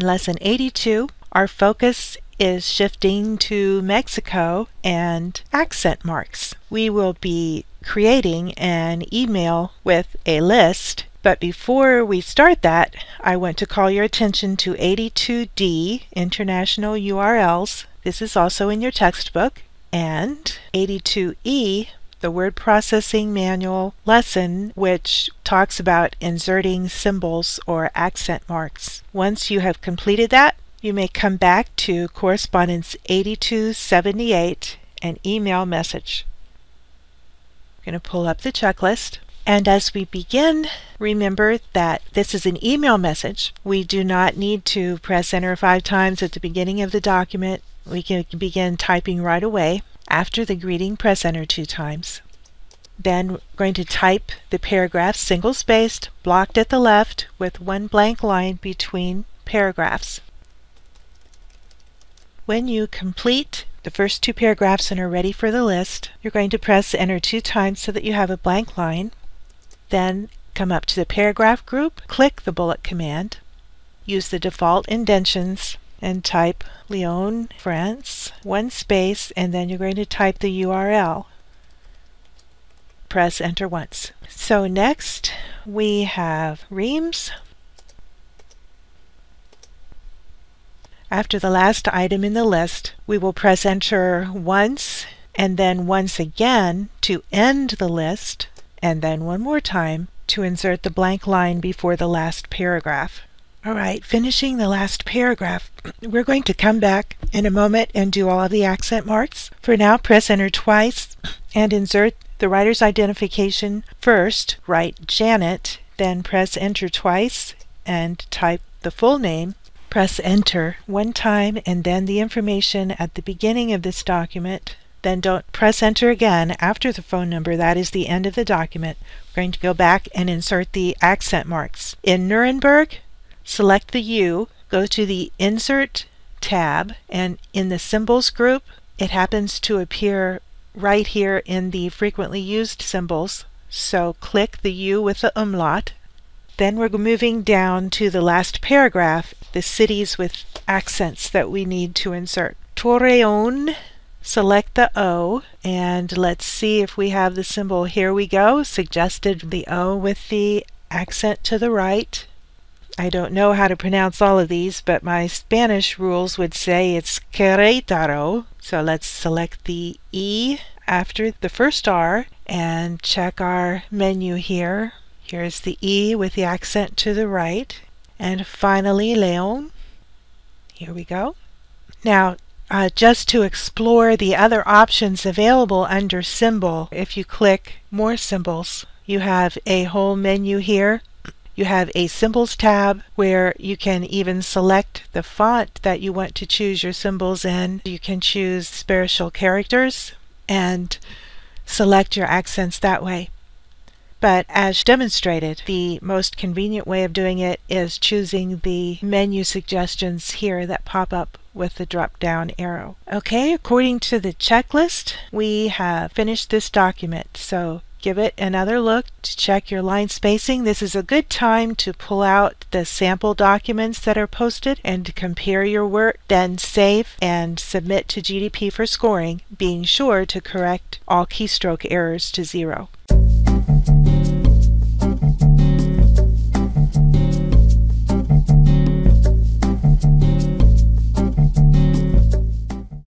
Lesson 82, our focus is shifting to Mexico and accent marks. We will be creating an email with a list, but before we start that, I want to call your attention to 82D, International URLs. This is also in your textbook, and 82E, the word processing manual lesson, which talks about inserting symbols or accent marks. Once you have completed that, you may come back to Correspondence-82-78 and email message. I'm going to pull up the checklist. And as we begin, remember that this is an email message. We do not need to press enter 5 times at the beginning of the document. We can begin typing right away. After the greeting, press enter 2 times. Then we're going to type the paragraph single-spaced, blocked at the left, with 1 blank line between paragraphs. When you complete the first 2 paragraphs and are ready for the list, you're going to press enter 2 times so that you have a blank line. Then come up to the paragraph group, click the bullet command, use the default indentions, and type Lyon, France, 1 space, and then you're going to type the URL. Press enter once. So next we have Reims. After the last item in the list, we will press enter once and then once again to end the list, and then one more time to insert the blank line before the last paragraph. Alright, finishing the last paragraph, we're going to come back in a moment and do all of the accent marks. For now, press enter twice and insert the writer's identification first. Write Janet, then press enter twice and type the full name. Press enter 1 time and then the information at the beginning of this document. Then don't press enter again after the phone number. That is the end of the document. We're going to go back and insert the accent marks. In Nuremberg, select the U, go to the Insert tab, and in the Symbols group, it happens to appear right here in the frequently used symbols. So click the U with the umlaut. Then we're moving down to the last paragraph, the cities with accents that we need to insert. Torreón, select the O, and let's see if we have the symbol. Here we go, suggested the O with the accent to the right. I don't know how to pronounce all of these, but my Spanish rules would say it's Querétaro. So let's select the E after the first R and check our menu here. Here's the E with the accent to the right. And finally, León. Here we go. Now, just to explore the other options available under Symbol, if you click More Symbols, you have a whole menu here. You have a Symbols tab where you can even select the font that you want to choose your symbols in. You can choose spatial characters and select your accents that way. But as demonstrated, the most convenient way of doing it is choosing the menu suggestions here that pop up with the drop-down arrow. Okay, according to the checklist, we have finished this document. So give it another look to check your line spacing. This is a good time to pull out the sample documents that are posted and to compare your work, then save and submit to GDP for scoring, being sure to correct all keystroke errors to 0.